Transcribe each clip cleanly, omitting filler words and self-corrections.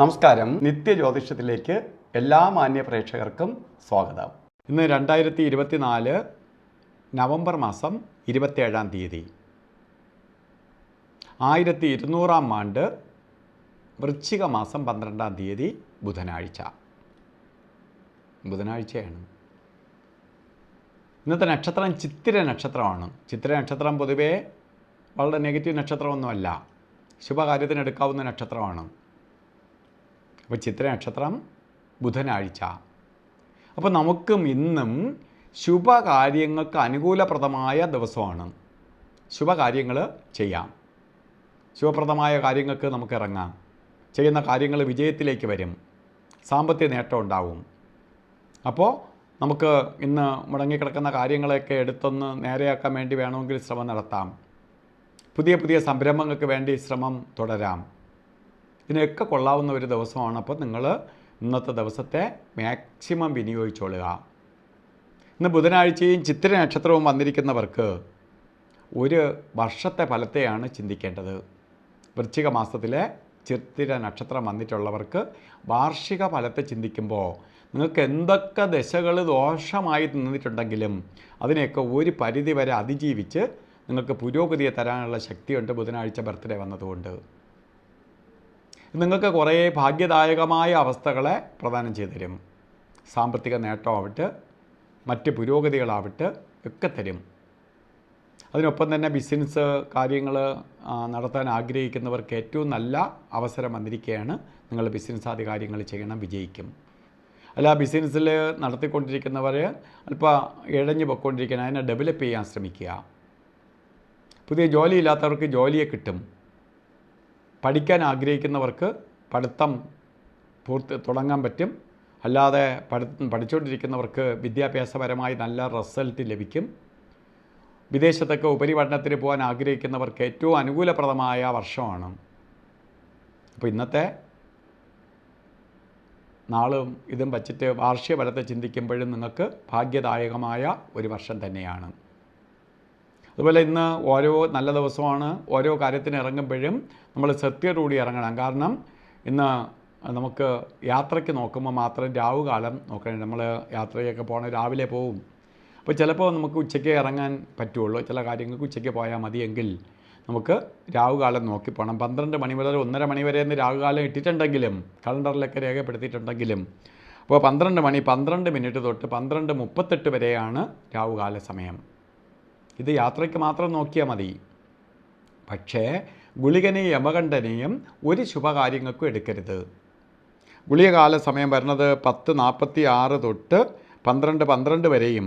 നമസ്കാരം. നിത്യജ്യോതിഷത്തിലേക്ക് എല്ലാ മാന്യ പ്രേക്ഷകർക്കും സ്വാഗതം. ഇന്ന് 2024 നവംബർ മാസം 27-ാം തീയതി, 1200-ാം ആണ്ട് വൃശ്ചിക മാസം 12-ാം തീയതി ബുധനാഴ്ചയാണ്. ഇന്നത്തെ നക്ഷത്രം ചിത്തിര നക്ഷത്രമാണ്. ചിത്തിര നക്ഷത്രം പൊതുവേ വളരെ നെഗറ്റീവ് നക്ഷത്രമൊന്നുമല്ല, ശുഭകാര്യത്തിന് എടുക്കാവുന്ന നക്ഷത്രമാണ്. അപ്പോൾ ചിത്ര നക്ഷത്രം ബുധനാഴ്ച. അപ്പോൾ നമുക്കും ഇന്നും ശുഭകാര്യങ്ങൾക്ക് അനുകൂലപ്രദമായ ദിവസമാണ്. ശുഭകാര്യങ്ങൾ ചെയ്യാം, ശുഭപ്രദമായ കാര്യങ്ങൾക്ക് നമുക്ക് ഇറങ്ങാം. ചെയ്യുന്ന കാര്യങ്ങൾ വിജയത്തിലേക്ക് വരും, സാമ്പത്തിക നേട്ടം ഉണ്ടാവും. അപ്പോൾ നമുക്ക് ഇന്ന് മുടങ്ങിക്കിടക്കുന്ന കാര്യങ്ങളെയൊക്കെ എടുത്തൊന്ന് നേരെയാക്കാൻ വേണ്ടി വേണമെങ്കിൽ ശ്രമം നടത്താം. പുതിയ പുതിയ സംരംഭങ്ങൾക്ക് വേണ്ടി ശ്രമം തുടരാം. ഇതിനൊക്കെ കൊള്ളാവുന്ന ഒരു ദിവസമാണ്. അപ്പോൾ നിങ്ങൾ ഇന്നത്തെ ദിവസത്തെ മാക്സിമം വിനിയോഗിച്ചോളുക. ഇന്ന് ബുധനാഴ്ചയും ചിത്തിര നക്ഷത്രവും വന്നിരിക്കുന്നവർക്ക് ഒരു വർഷത്തെ ഫലത്തെയാണ് ചിന്തിക്കേണ്ടത്. വൃശ്ചിക മാസത്തിലെ ചിത്തിര നക്ഷത്രം വന്നിട്ടുള്ളവർക്ക് വാർഷിക ഫലത്തെ ചിന്തിക്കുമ്പോൾ നിങ്ങൾക്ക് എന്തൊക്കെ ദശകൾ ദോഷമായി നിന്നിട്ടുണ്ടെങ്കിലും അതിനെയൊക്കെ ഒരു പരിധി വരെ അതിജീവിച്ച് നിങ്ങൾക്ക് പുരോഗതിയെ തരാനുള്ള ശക്തിയുണ്ട് ബുധനാഴ്ച ബർത്ത്ഡേ വന്നതുകൊണ്ട്. നിങ്ങൾക്ക് കുറേ ഭാഗ്യദായകമായ അവസ്ഥകളെ പ്രദാനം ചെയ്തു തരും. സാമ്പത്തിക നേട്ടമാവട്ടെ, മറ്റ് പുരോഗതികളാവട്ടെ ഒക്കെ തരും. അതിനൊപ്പം തന്നെ ബിസിനസ് കാര്യങ്ങൾ നടത്താൻ ആഗ്രഹിക്കുന്നവർക്ക് ഏറ്റവും നല്ല അവസരം വന്നിരിക്കുകയാണ്. നിങ്ങൾ ബിസിനസ് ആദ്യ കാര്യങ്ങൾ ചെയ്യണം, വിജയിക്കും. അല്ല, ബിസിനസ്സിൽ നടത്തിക്കൊണ്ടിരിക്കുന്നവർ അല്പം ഇഴഞ്ഞു പൊയ്ക്കൊണ്ടിരിക്കണം, അതിനെ ഡെവലപ്പ് ചെയ്യാൻ ശ്രമിക്കുക. പുതിയ ജോലിയില്ലാത്തവർക്ക് ജോലിയെ കിട്ടും. പഠിക്കാൻ ആഗ്രഹിക്കുന്നവർക്ക് പഠിത്തം തുടങ്ങാൻ പറ്റും. അല്ലാതെ പഠിച്ചുകൊണ്ടിരിക്കുന്നവർക്ക് വിദ്യാഭ്യാസപരമായി നല്ല റിസൾട്ട് ലഭിക്കും. വിദേശത്തൊക്കെ ഉപരിപഠനത്തിന് പോകാൻ ആഗ്രഹിക്കുന്നവർക്ക് ഏറ്റവും അനുകൂലപ്രദമായ വർഷമാണ്. അപ്പോൾ ഇന്നത്തെ നാളും ഇതും വച്ചിട്ട് വാർഷിക ഫലത്തെ ചിന്തിക്കുമ്പോഴും നിങ്ങൾക്ക് ഭാഗ്യദായകമായ ഒരു വർഷം തന്നെയാണ്. അതുപോലെ ഇന്ന് ഓരോ നല്ല ദിവസമാണ്. ഓരോ കാര്യത്തിന് ഇറങ്ങുമ്പോഴും നമ്മൾ സത്യത്തോടുകൂടി ഇറങ്ങണം. കാരണം ഇന്ന് നമുക്ക് യാത്രയ്ക്ക് നോക്കുമ്പോൾ മാത്രം രാവുകാലം നോക്കണം. നമ്മൾ യാത്രയൊക്കെ പോകണം, രാവിലെ പോവും. അപ്പോൾ ചിലപ്പോൾ നമുക്ക് ഉച്ചയ്ക്ക് ഇറങ്ങാൻ പറ്റുള്ളൂ. ചില കാര്യങ്ങൾക്ക് ഉച്ചയ്ക്ക് പോയാൽ മതിയെങ്കിൽ നമുക്ക് രാവുകാലം നോക്കി പോകണം. 12 മണി മുതൽ 1:30 മണി വരെ എന്ന് രാവുകാലം ഇട്ടിട്ടുണ്ടെങ്കിലും കലണ്ടറിലൊക്കെ രേഖപ്പെടുത്തിയിട്ടുണ്ടെങ്കിലും അപ്പോൾ 12 മണി 12 മിനിറ്റ് തൊട്ട് 12:38 വരെയാണ് രാവുകാല സമയം. ഇത് യാത്രയ്ക്ക് മാത്രം നോക്കിയാൽ മതി. പക്ഷേ ഗുളികനെയും യമകണ്ഠനെയും ഒരു ശുഭകാര്യങ്ങൾക്കും എടുക്കരുത്. ഗുളികകാല സമയം വരുന്നത് 10:46 തൊട്ട് 12:12 വരെയും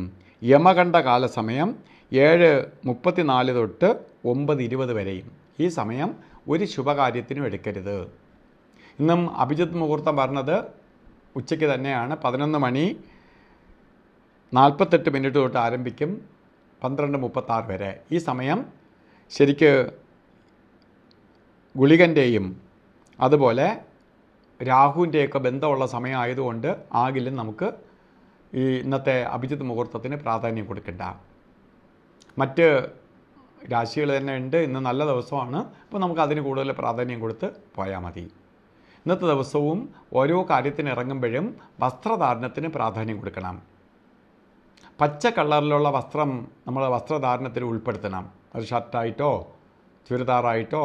യമകണ്ഠ കാല സമയം 7:34 തൊട്ട് 9:20 വരെയും. ഈ സമയം ഒരു ശുഭകാര്യത്തിനും എടുക്കരുത്. ഇന്നും അഭിജിത്ത് മുഹൂർത്തം പറഞ്ഞത് ഉച്ചയ്ക്ക് തന്നെയാണ്. 11:48 തൊട്ട് ആരംഭിക്കും, 12:36 വരെ. ഈ സമയം ശരിക്ക് ഗുളികൻ്റെയും അതുപോലെ രാഹുവിൻ്റെയൊക്കെ ബന്ധമുള്ള സമയമായതുകൊണ്ട് ആകിലും നമുക്ക് ഈ ഇന്നത്തെ അഭിജിത്ത് മുഹൂർത്തത്തിന് പ്രാധാന്യം കൊടുക്കണ്ട. മറ്റ് രാശികൾ തന്നെ ഉണ്ട്. ഇന്ന് നല്ല ദിവസമാണ്. അപ്പോൾ നമുക്ക് അതിന് കൂടുതൽ പ്രാധാന്യം കൊടുത്ത് പോയാൽ മതി. ഇന്നത്തെ ദിവസവും ഓരോ കാര്യത്തിന് ഇറങ്ങുമ്പോഴും വസ്ത്രധാരണത്തിന് പ്രാധാന്യം കൊടുക്കണം. പച്ച കളറിലുള്ള വസ്ത്രം നമ്മൾ വസ്ത്രധാരണത്തിൽ ഉൾപ്പെടുത്തണം. അത് ഷർട്ടായിട്ടോ ചുരിദാറായിട്ടോ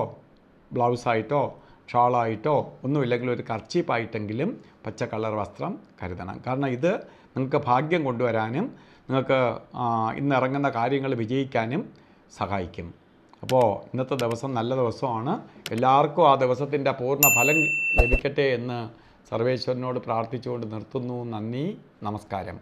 ബ്ലൗസായിട്ടോ ഷാളായിട്ടോ ഒന്നുമില്ലെങ്കിൽ ഒരു കർച്ചീപ്പായിട്ടെങ്കിലും പച്ച കളർ വസ്ത്രം കരുതണം. കാരണം ഇത് നിങ്ങൾക്ക് ഭാഗ്യം കൊണ്ടുവരാനും നിങ്ങൾക്ക് ഇന്നിറങ്ങുന്ന കാര്യങ്ങൾ വിജയിക്കാനും സഹായിക്കും. അപ്പോൾ ഇന്നത്തെ ദിവസം നല്ല ദിവസമാണ്. എല്ലാവർക്കും ആ ദിവസത്തിൻ്റെ പൂർണ്ണ ഫലം ലഭിക്കട്ടെ എന്ന് സർവേശ്വരനോട് പ്രാർത്ഥിച്ചുകൊണ്ട് നിർത്തുന്നു. നന്ദി, നമസ്കാരം.